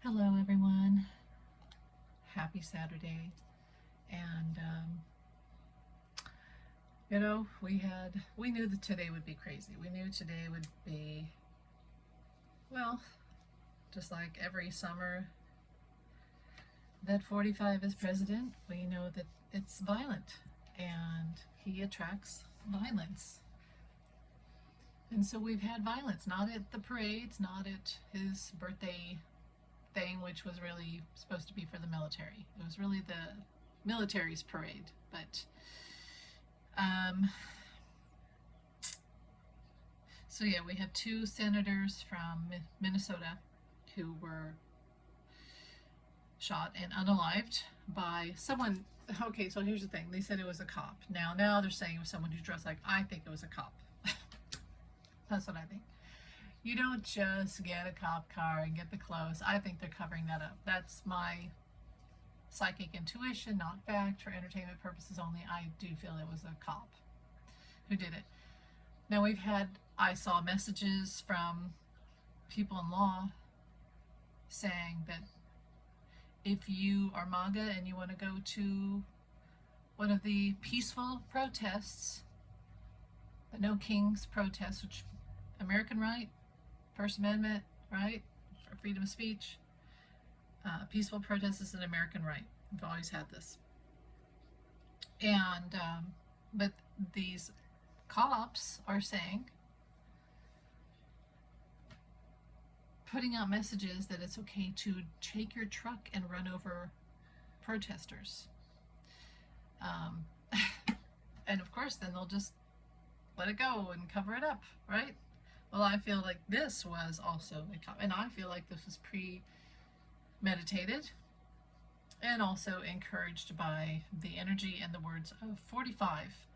Hello, everyone. Happy Saturday. And, we knew that today would be crazy. We knew today would be, well, just like every summer that 45 is president, we know that it's violent and he attracts violence. And so we've had violence, not at the parades, not at his birthday thing, which was really supposed to be for the military. It was really the military's parade, but so yeah, we have two senators from Minnesota who were shot and unalived by someone. Okay, so here's the thing. They said it was a cop. Now they're saying it was someone who's dressed like, I think it was a cop. That's what I think. You don't just get a cop car and get the clothes. I think they're covering that up. That's my psychic intuition, not fact, for entertainment purposes only. I do feel it was a cop who did it. Now I saw messages from people in law saying that if you are MAGA and you want to go to one of the peaceful protests, the No Kings protests, which American right, First Amendment, right, for freedom of speech, peaceful protest is an American right. We've always had this. And, but these cops are saying, putting out messages that it's okay to take your truck and run over protesters. And of course, then they'll just let it go and cover it up, right? Well, I feel like this was also a cop, and I feel like this was premeditated and also encouraged by the energy and the words of 45.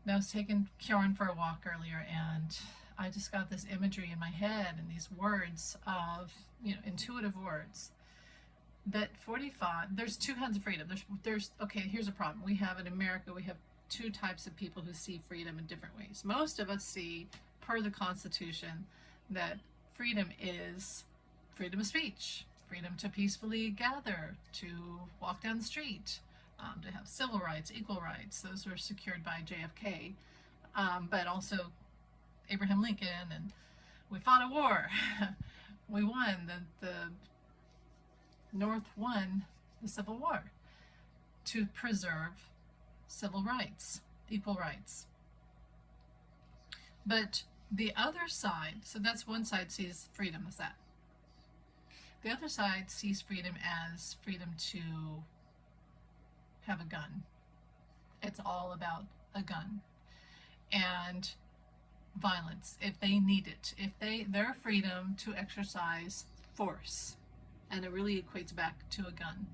Now, I was taking Kjorn for a walk earlier, and I just got this imagery in my head and these words of, intuitive words. That 45, there's two kinds of freedom. Okay, here's a problem. We have in America, we have two types of people who see freedom in different ways. Most of us see, per the Constitution, that freedom is freedom of speech, freedom to peacefully gather, to walk down the street, to have civil rights, equal rights. Those were secured by JFK, but also Abraham Lincoln, and we fought a war. We won. The North won the Civil War to preserve civil rights, equal rights. But the other side, so that's one side sees freedom as that. The other side sees freedom as freedom to have a gun. It's all about a gun and violence if they need it, their freedom to exercise force, and it really equates back to a gun.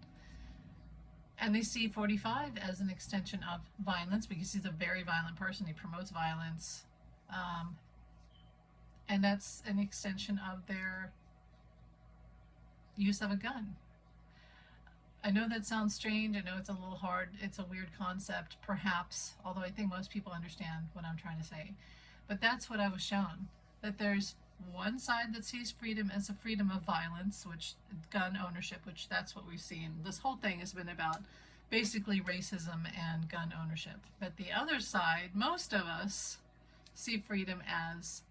And they see 45 as an extension of violence because he's a very violent person. He promotes violence, and that's an extension of their use of a gun. I know that sounds strange. I know it's a little hard. It's a weird concept, perhaps, although I think most people understand what I'm trying to say. But that's what I was shown, that there's one side that sees freedom as a freedom of violence, which gun ownership, which that's what we've seen. This whole thing has been about basically racism and gun ownership. But the other side, most of us see freedom as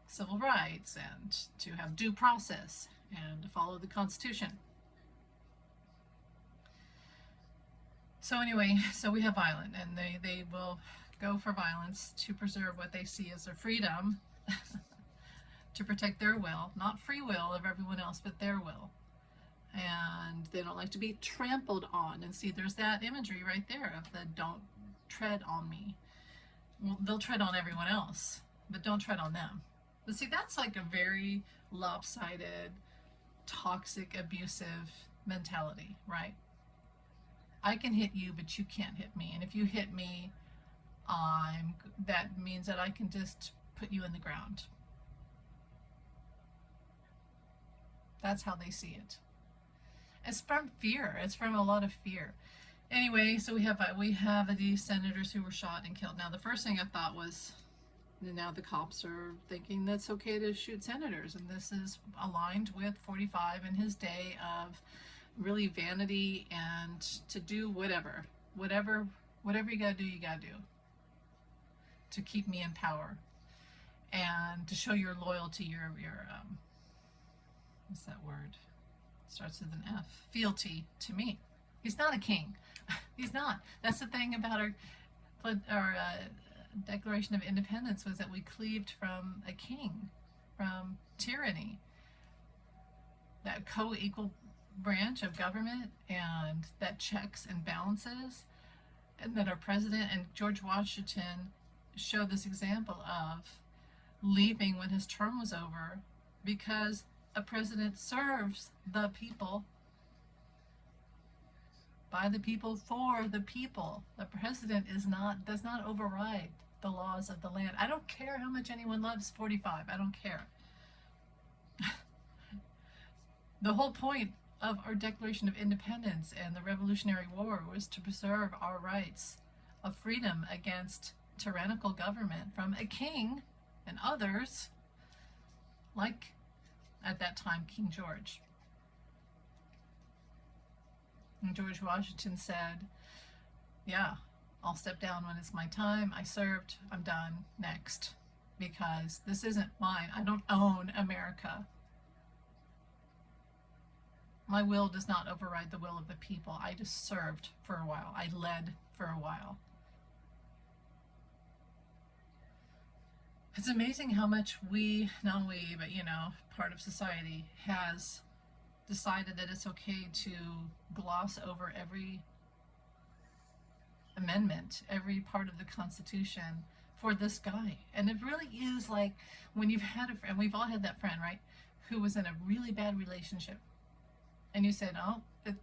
civil rights and to have due process and to follow the Constitution. So anyway, so we have violent, and they will go for violence to preserve what they see as their freedom, to protect their will, not free will of everyone else, but their will. And they don't like to be trampled on. And see, there's that imagery right there of the don't tread on me. Well, they'll tread on everyone else, but don't tread on them. But see, that's like a very lopsided, toxic, abusive mentality, right? I can hit you, but you can't hit me. And if you hit me, that means that I can just put you in the ground. That's how they see it. It's from fear. It's from a lot of fear. Anyway, so we have these senators who were shot and killed. Now, the first thing I thought was, And now the cops are thinking that's okay to shoot senators, and this is aligned with 45 in his day of really vanity and to do whatever you gotta do, you gotta do to keep me in power and to show your loyalty, your what's that word? Starts with an F. Fealty to me. He's not a king. He's not. That's the thing about our Declaration of Independence, was that we cleaved from a king, from tyranny, that co-equal branch of government, and that checks and balances, and that our president and George Washington showed this example of leaving when his term was over, because a president serves the people, by the people, for the people. The president does not override the laws of the land. I don't care how much anyone loves 45. I don't care. The whole point of our Declaration of Independence and the Revolutionary War was to preserve our rights of freedom against tyrannical government from a king and others, like at that time King George. And George Washington said, yeah, I'll step down when it's my time. I served, I'm done, next. Because this isn't mine. I don't own America. My will does not override the will of the people. I just served for a while. I led for a while. It's amazing how much not we, but part of society has decided that it's okay to gloss over every amendment, every part of the Constitution for this guy. And it really is like when you've had a friend, we've all had that friend, right, who was in a really bad relationship, and you said, oh,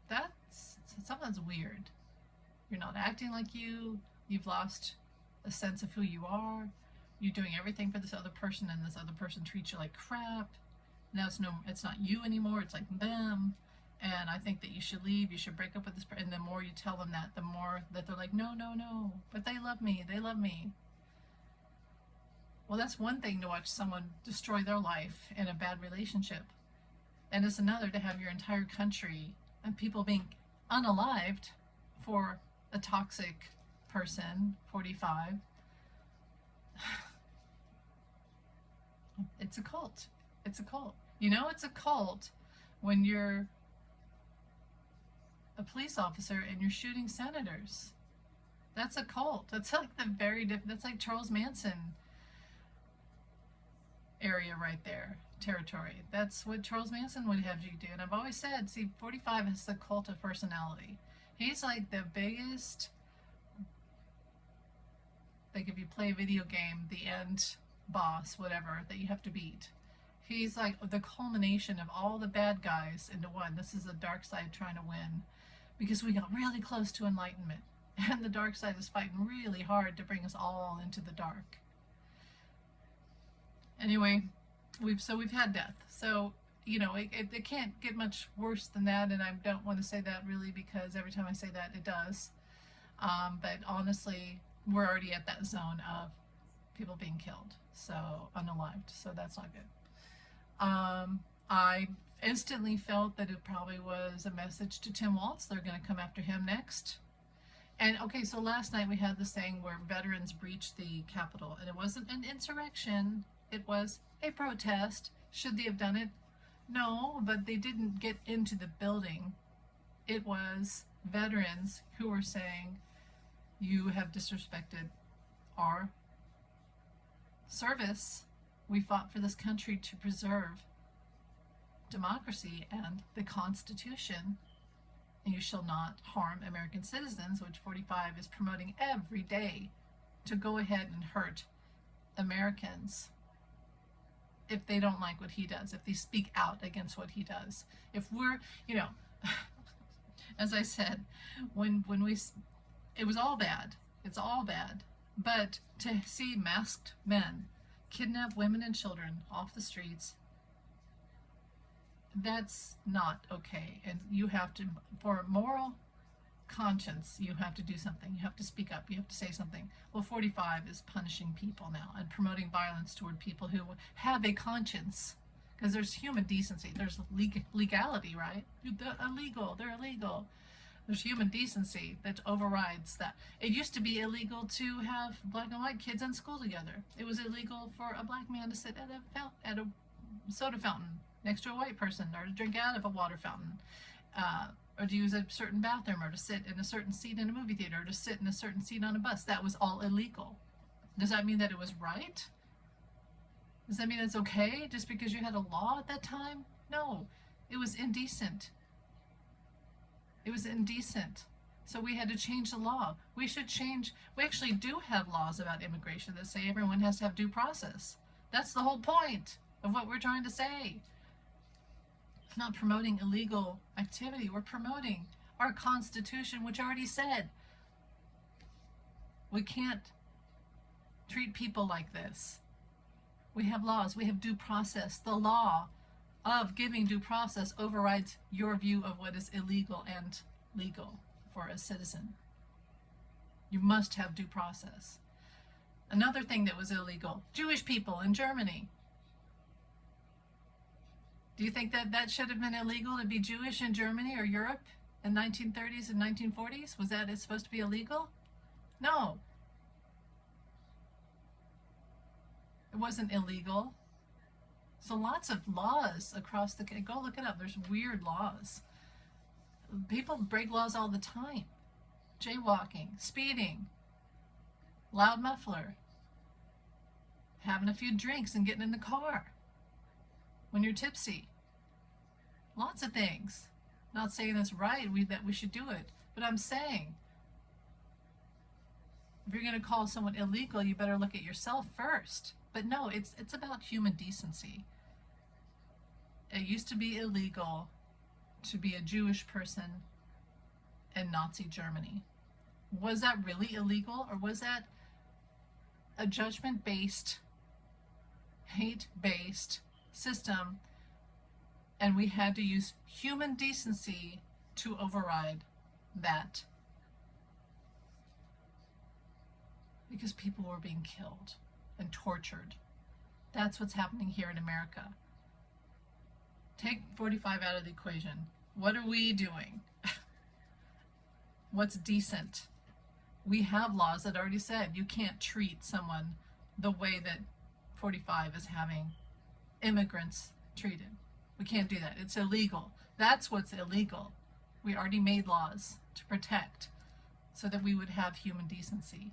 that's something's weird. You're not acting like you've lost a sense of who you are. You're doing everything for this other person, and this other person treats you like crap. Now it's not you anymore, it's like them. And I think that you should leave, you should break up with this person. And the more you tell them that, the more that they're like, no, but they love me. Well, that's one thing to watch someone destroy their life in a bad relationship. And it's another to have your entire country and people being unalived for a toxic person, 45. It's a cult. It's a cult. It's a cult when you're a police officer and you're shooting senators. That's a cult. That's like that's like Charles Manson area right there, territory. That's what Charles Manson would have you do. And I've always said, see, 45 is the cult of personality. He's like the biggest, like if you play a video game, the end boss, whatever, that you have to beat. He's like the culmination of all the bad guys into one. This is the dark side trying to win, because we got really close to enlightenment, and the dark side is fighting really hard to bring us all into the dark. Anyway, we've had death, so it can't get much worse than that, and I don't want to say that really, because every time I say that it does, but honestly we're already at that zone of people being killed, so unalived, so that's not good. I instantly felt that it probably was a message to Tim Walz. They're going to come after him next. And okay, so last night we had this thing where veterans breached the Capitol, and it wasn't an insurrection, it was a protest. Should they have done it? No, but they didn't get into the building. It was veterans who were saying, you have disrespected our service. We fought for this country to preserve democracy and the Constitution, and you shall not harm American citizens, which 45 is promoting every day, to go ahead and hurt Americans if they don't like what he does, if they speak out against what he does. If we're, as I said, it was all bad. It's all bad. But to see masked men kidnap women and children off the streets, that's not okay. And you have to, for moral conscience, you have to do something. You have to speak up. You have to say something. Well, 45 is punishing people now and promoting violence toward people who have a conscience. Because there's human decency. There's legality, right? They're illegal. There's human decency that overrides that. It used to be illegal to have black and white kids in school together. It was illegal for a black man to sit at a soda fountain next to a white person, or to drink out of a water fountain, or to use a certain bathroom, or to sit in a certain seat in a movie theater, or to sit in a certain seat on a bus. That was all illegal. Does that mean that it was right? Does that mean it's okay just because you had a law at that time? No, it was indecent. It was indecent. So we had to change the law. We actually do have laws about immigration that say everyone has to have due process. That's the whole point of what we're trying to say. It's not promoting illegal activity. We're promoting our Constitution, which already said we can't treat people like this. We have laws. We have due process. The law of giving due process overrides your view of what is illegal and legal for a citizen. You must have due process. Another thing that was illegal, Jewish people in Germany. Do you think that that should have been illegal to be Jewish in Germany or Europe in 1930s and 1940s? Was that supposed to be illegal? No. It wasn't illegal. So lots of laws across the, go look it up. There's weird laws. People break laws all the time. Jaywalking, speeding, loud muffler, having a few drinks and getting in the car when you're tipsy. Lots of things. Not saying it's right that we should do it, but I'm saying if you're going to call someone illegal, you better look at yourself first. But no, it's about human decency. It used to be illegal to be a Jewish person in Nazi Germany. Was that really illegal, or was that a judgment-based, hate-based system, and we had to use human decency to override that? Because people were being killed and tortured. That's what's happening here in America. Take 45 out of the equation. What are we doing? What's decent? We have laws that already said you can't treat someone the way that 45 is having immigrants treated. We can't do that. It's illegal. That's what's illegal. We already made laws to protect so that we would have human decency.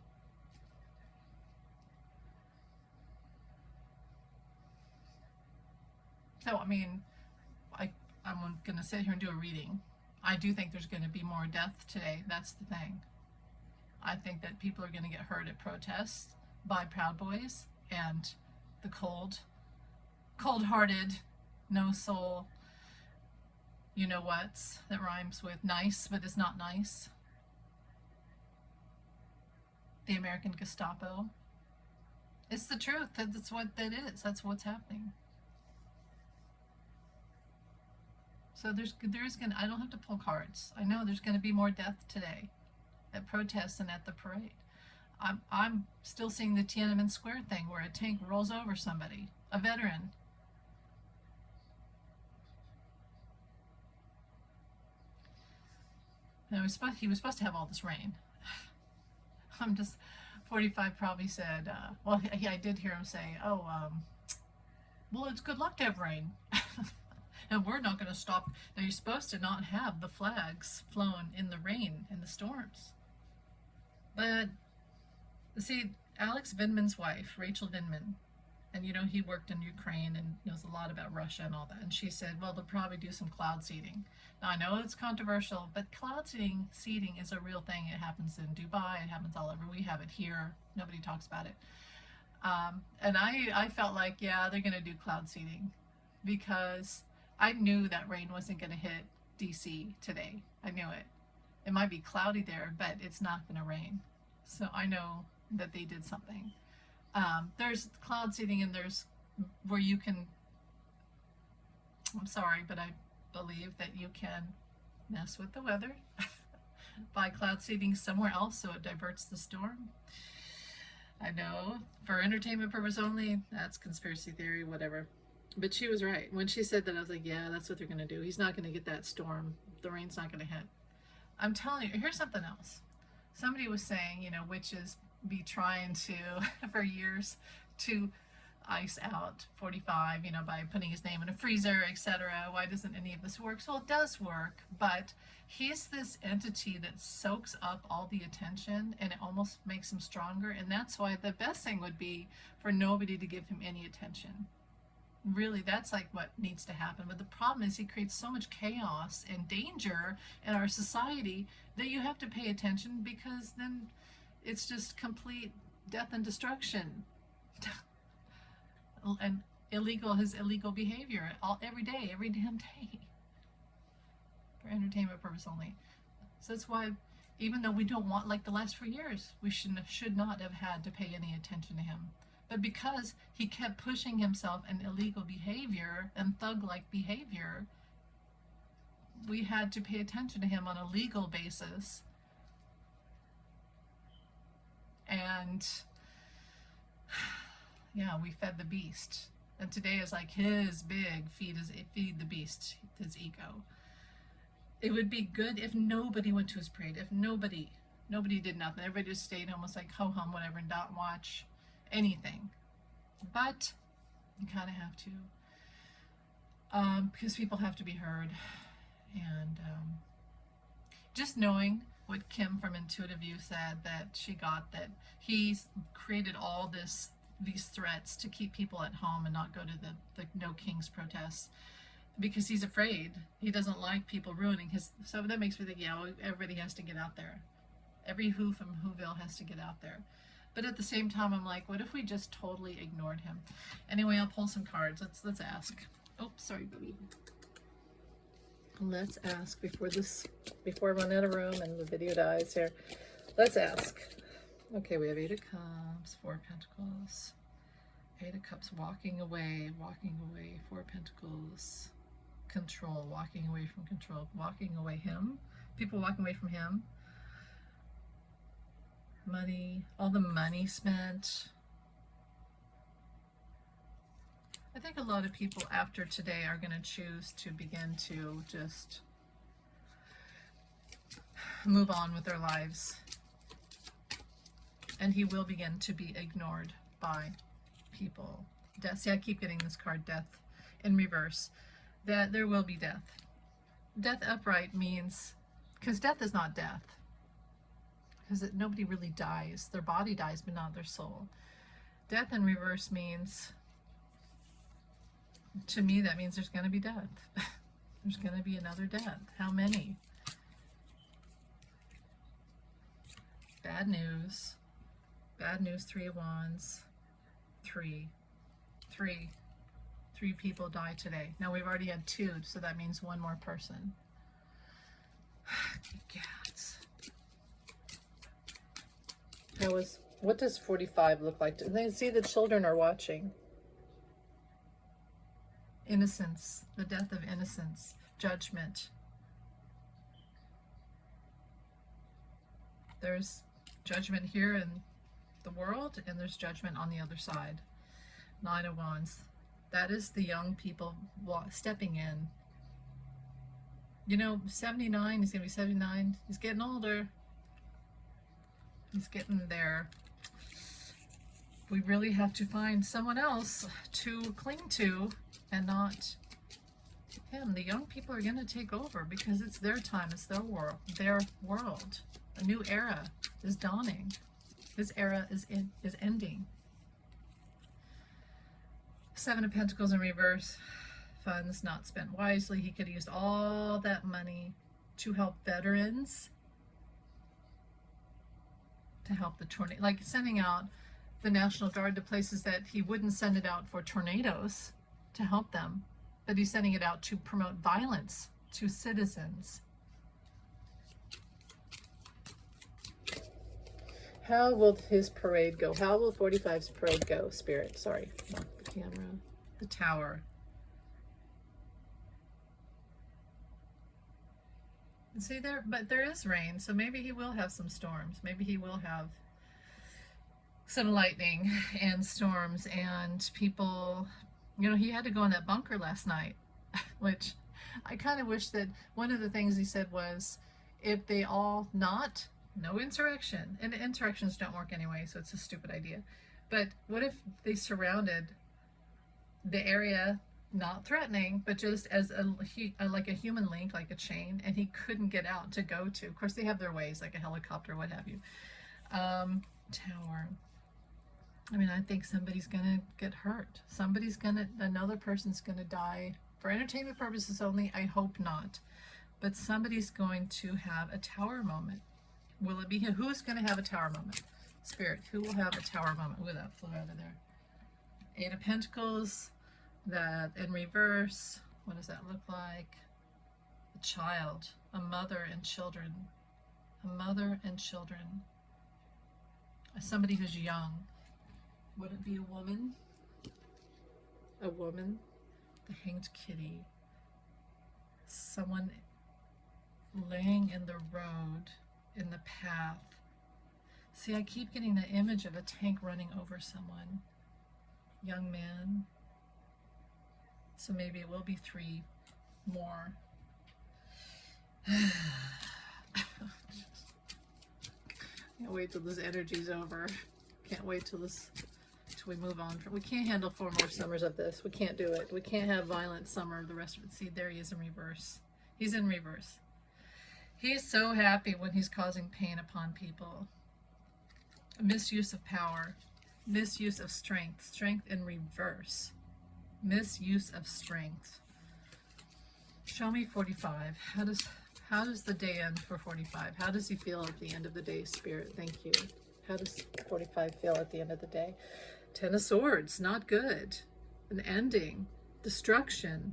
So, I mean, I'm going to sit here and do a reading. I do think there's going to be more death today. That's the thing. I think that people are going to get hurt at protests by Proud Boys and the cold-hearted, no soul, you know what's, that rhymes with nice but is not nice. The American Gestapo. It's the truth. That's what that is. That's what's happening. So I don't have to pull cards. I know there's going to be more death today at protests and at the parade. I'm still seeing the Tiananmen Square thing where a tank rolls over somebody, a veteran. Now he was supposed to have all this rain. 45 probably said, I did hear him say, well, it's good luck to have rain. And we're not going to stop. Now, you're supposed to not have the flags flown in the rain, in the storms. But, see, Alex Vindman's wife, Rachel Vindman, and he worked in Ukraine and knows a lot about Russia and all that. And she said, well, they'll probably do some cloud seeding. Now, I know it's controversial, but cloud seeding is a real thing. It happens in Dubai. It happens all over. We have it here. Nobody talks about it. And I felt like, yeah, they're going to do cloud seeding because I knew that rain wasn't going to hit DC today. I knew it. It might be cloudy there, but it's not going to rain. So I know that they did something. There's cloud seeding, and there's where you can, I'm sorry, but I believe that you can mess with the weather by cloud seeding somewhere else so it diverts the storm. I know, for entertainment purpose only, that's conspiracy theory, whatever. But she was right. When she said that, I was like, yeah, that's what they're going to do. He's not going to get that storm. The rain's not going to hit. I'm telling you, here's something else. Somebody was saying, you know, witches be trying to, for years, to ice out 45, you know, by putting his name in a freezer, etc. Why doesn't any of this work? Well, it does work, but he's this entity that soaks up all the attention and it almost makes him stronger. And that's why the best thing would be for nobody to give him any attention. Really, that's like what needs to happen. But the problem is he creates so much chaos and danger in our society that you have to pay attention, because then it's just complete death and destruction. And his illegal behavior every day, every damn day, for entertainment purpose only. So that's why, even though we don't want, like the last 4 years, we should not have had to pay any attention to him. But because he kept pushing himself in illegal behavior and thug-like behavior, we had to pay attention to him on a legal basis. And yeah, we fed the beast. And today is like his big feed the beast, his ego. It would be good if nobody went to his parade, if nobody did nothing. Everybody just stayed almost like ho-hum, whatever, and not watch anything. But you kind of have to, because people have to be heard. And just knowing what Kim from Intuitive View said, that she got, that he's created all these threats to keep people at home and not go to the No Kings protests, because he's afraid. He doesn't like people ruining his, so that makes me think, yeah, well, everybody has to get out there. Every who from Whoville has to get out there. But at the same time, I'm like, what if we just totally ignored him? Anyway, I'll pull some cards. Let's ask. Oh, sorry, baby. Let's ask before I run out of room and the video dies here. Let's ask. Okay, we have 8 of Cups, 4 of Pentacles, 8 of Cups, walking away, 4 of Pentacles, control, walking away from control, walking away him, people walking away from him, money, all the money spent. I think a lot of people after today are going to choose to begin to just move on with their lives. And he will begin to be ignored by people. Death. See, I keep getting this card, death in reverse. That there will be death. Death upright means, because death is not death. Because nobody really dies. Their body dies, but not their soul. Death in reverse means, to me, that means there's going to be death. There's going to be another death. How many? Bad news. Bad news, 3 of Wands. 3 people die today. Now we've already had 2, so that means 1 more person. Cats. What does 45 look like? And then see the children are watching. Innocence, the death of innocence, judgment. There's judgment here in the world, and there's judgment on the other side. 9 of Wands. That is the young people stepping in. You know, 79, he's going to be 79. He's getting older. He's getting there. We really have to find someone else to cling to and not him. The young people are going to take over because it's their time. It's their world. A new era is dawning. This era is ending. 7 of Pentacles in reverse. Funds not spent wisely. He could have used all that money to help veterans, to help the tornado, like sending out the National Guard to places that he wouldn't send it out for tornadoes to help them, but he's sending it out to promote violence to citizens. How will his parade go? How will 45's parade go, Spirit? Sorry, not the camera. The Tower. See there, but there is rain, so maybe he will have some storms. Maybe he will have some lightning and storms and people. You know, he had to go in that bunker last night, which I kind of wish that one of the things he said was if they all not, no insurrection, and insurrections don't work anyway, so it's a stupid idea. But what if they surrounded the area, not threatening, but just as like a human link, like a chain, and he couldn't get out to go to. Of course, they have their ways, like a helicopter, what have you. Tower. I mean, I think somebody's gonna get hurt. Another person's gonna die for entertainment purposes only. I hope not, but somebody's going to have a tower moment. Will it be him? Who's gonna have a tower moment? Spirit, who will have a tower moment? Ooh, that flew out of there. Eight of Pentacles. That in reverse, what does that look like? A child, a mother and children, a mother and children, somebody who's young. Would it be a woman? A woman, the Hanged Kitty, someone laying in the road, in the path. See, I keep getting the image of a tank running over someone. Young man. So maybe it will be three more. Can't wait till this energy's over. Can't wait till we move on. We can't handle 4 more summers of this. We can't do it. We can't have violent summer the rest of it. See, there he is in reverse. He's in reverse. He's so happy when he's causing pain upon people. Misuse of power. Misuse of strength. Strength in reverse. Misuse of strength. Show me 45. How does the day end for 45? How does he feel at the end of the day, Spirit? Thank you. How does 45 feel at the end of the day? 10 of Swords, not good. An ending, destruction,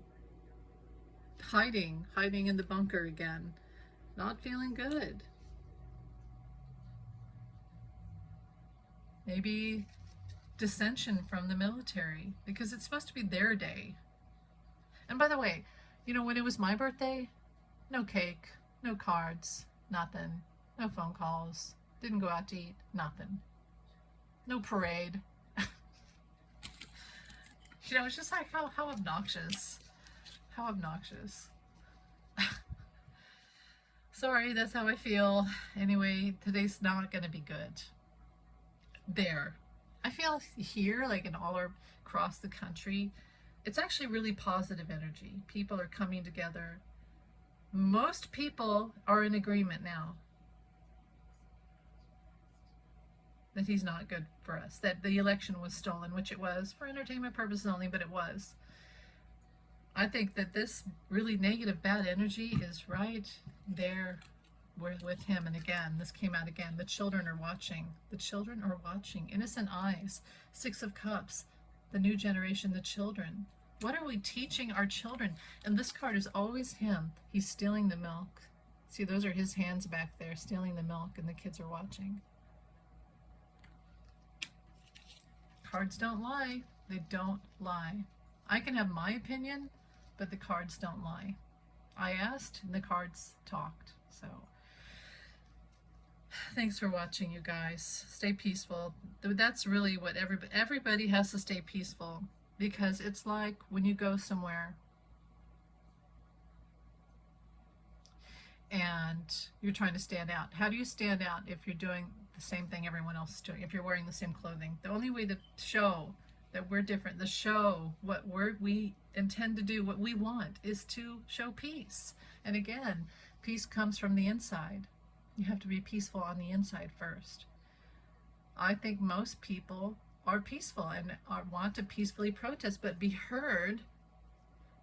hiding in the bunker again. Not feeling good. Maybe dissension from the military, because it's supposed to be their day. And by the way, you know, when it was my birthday, no cake, no cards, nothing, no phone calls, didn't go out to eat, nothing, no parade. You know, it's just like how obnoxious, how obnoxious. Sorry, that's how I feel. Anyway, today's not going to be good. There. I feel here, like in all across the country, it's actually really positive energy. People are coming together. Most people are in agreement now that he's not good for us, that the election was stolen, which it was, for entertainment purposes only, but it was. I think that this really negative, bad energy is right there with him. And again, this came out again. The children are watching. The children are watching. Innocent eyes. 6 of Cups. The new generation, the children. What are we teaching our children? And this card is always him. He's stealing the milk. See, those are his hands back there, stealing the milk, and the kids are watching. Cards don't lie. They don't lie. I can have my opinion, but the cards don't lie. I asked, and the cards talked. So, thanks for watching, you guys. Stay peaceful. That's really what everybody has to stay peaceful, because it's like when you go somewhere and you're trying to stand out. How do you stand out if you're doing the same thing everyone else is doing, if you're wearing the same clothing? The only way to show that we're different, to show what we intend to do, what we want, is to show peace. And again, peace comes from the inside. You have to be peaceful on the inside first. I think most people are peaceful and want to peacefully protest, but be heard.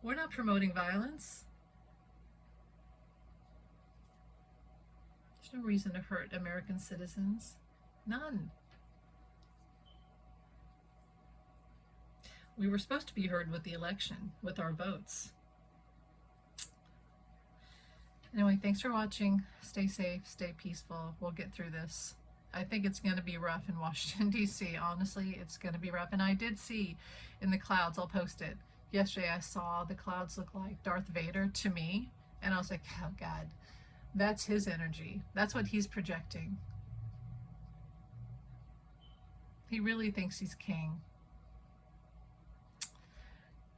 We're not promoting violence. There's no reason to hurt American citizens. None. We were supposed to be heard with the election, with our votes. Anyway, thanks for watching. Stay safe, stay peaceful. We'll get through this. I think it's going to be rough in Washington, D.C. Honestly, it's going to be rough. And I did see in the clouds, I'll post it. Yesterday I saw the clouds look like Darth Vader to me. And I was like, oh God. That's his energy. That's what he's projecting. He really thinks he's king.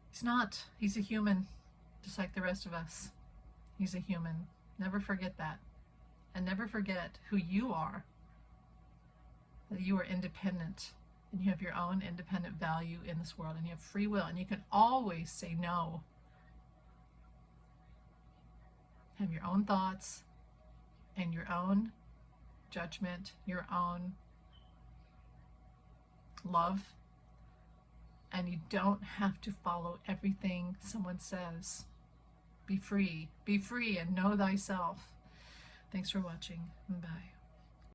He's not. He's a human, just like the rest of us. He's a human. Never forget that. And never forget who you are. That you are independent. And you have your own independent value in this world. And you have free will. And you can always say no. Have your own thoughts. And your own judgment. Your own love. And you don't have to follow everything someone says. Be free and know thyself. Thanks for watching. Bye.